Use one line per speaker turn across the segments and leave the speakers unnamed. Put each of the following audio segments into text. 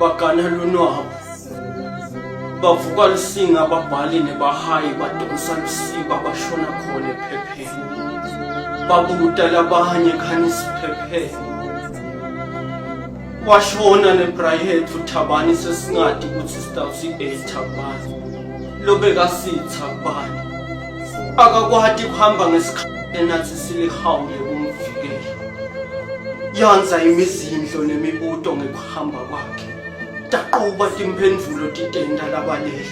bagana lonwabo bavuka lusinga babhali nebahayi badonsa lusiba bashona khona ephepheni babuta labanye khani isiphepheni washona neBright uThabani sesingadi ukuthi sitawusi-8 abani lobeka sitha abani akakwati kuhamba ngesikhathi nathi silihawule kumvikela yanza imizindlo nemibuto ngekuhamba kwakhe taqhuba timphendvulo titenda labalele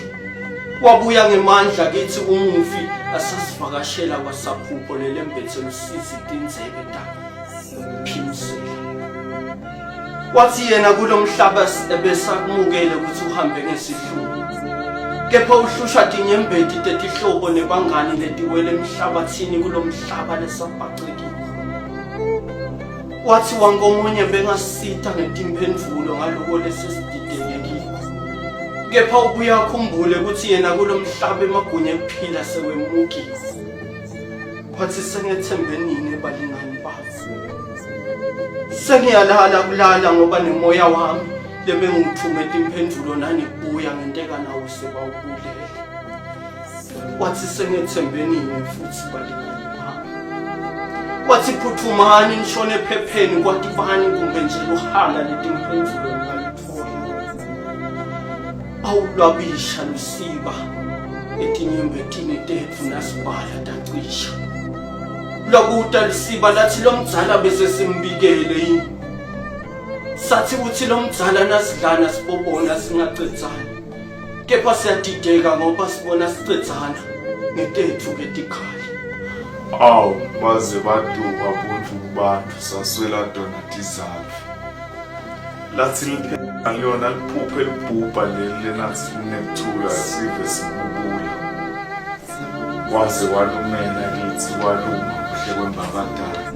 wabuya ngemandla kithi umufi asasivakashela kwaSaphupho lelembethe lusizi tindzebe taphimsela wathi yena kulomhlaba ebesakumukele ukuthi uhambe ngesidlungu kepha uhlusha tinyembeti tetihlobo nebangani letiwele emhlabathini kulomhlaba lesabhacekile wathi wangomunye bengasita ngetimphendvulo ngaloko lesesididelekile kepha ubuya akhumbule ukuthi yena kulomhlaba emagunya ekuphila sewemukiwe wathi sengethembe nini ebalingani bazi sengiyalala kulala ngoba nemoya wami lebengithume timphendvulo nanibuya ngenteka nawo sebawubulele wathi sengethembe nini futhi balingani bami wathi phuthumani nishone ephepheni kwathi bani kumbe nje luhala letimphendvulo ngaluthola awulwabisha lusiba etinyembetini tethu nasibhala tacisha lwakuta lusiba lathi lomdzala bese simbikele yini sathi ukuthi lomdzala nasidlana sibobona singacedzana kepha siyadideka ngoba sibona sicedzana ngetethu ketikhali
awu baze baduka bonke kubantu saswela dona tizaphi lathi liphela liyona liphuphe libhubha leli nathi linekuthula sive sikubuya waze walumena kithi waluma kuhle kwembabadala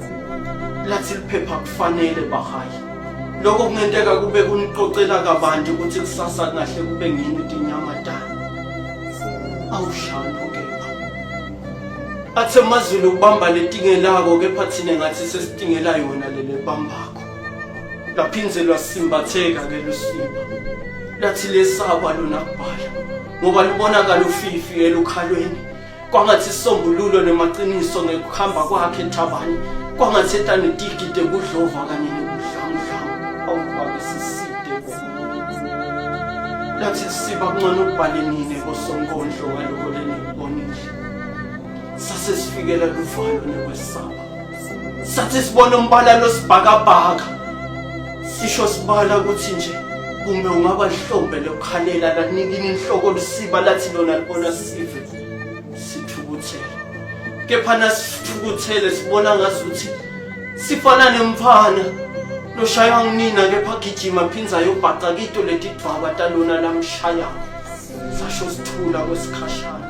lathi liphepha kufanele bahayi lokho kungenteka kube kuniqoqela kabanti ukuthi kusasa kahle kube ngini tinyamatana awushano kepha athe mazulu ubamba letingelako kepha thina ngathi sesitingela yona lele bambako laphinzelwa simbatheka ke lusiba lathi lesaba lona kubhala ngoba libonakala ufifi elukhalweni kwangathi isombululo nemaqiniso ngekuhamba kwakhe eThabani kwangathi etanetiki tekudlova kanye nekudlamdlamu awubabe siside lathi siba kuncane ukubhala nini kosonkondlo ngaloko lenibonile sase sifikela luvalo nekwesaba sathi sibona umbala losibhakabhaka sisho sibala ukuthi nje kumbe ungaba lihlombe lokukhalela lanikini inhloko lusiba lathi lona libona sive sithukuthele kepha nasithukuthele sibona ngasuthi sifana nemfana loshaya nginina kepha gijima phinza yobhaca kito letidvaba talona lamshaya sasho sithula kwesikhashana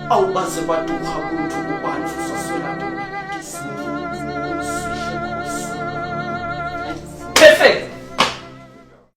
awubaze baduka kubantu kubantu saswela dona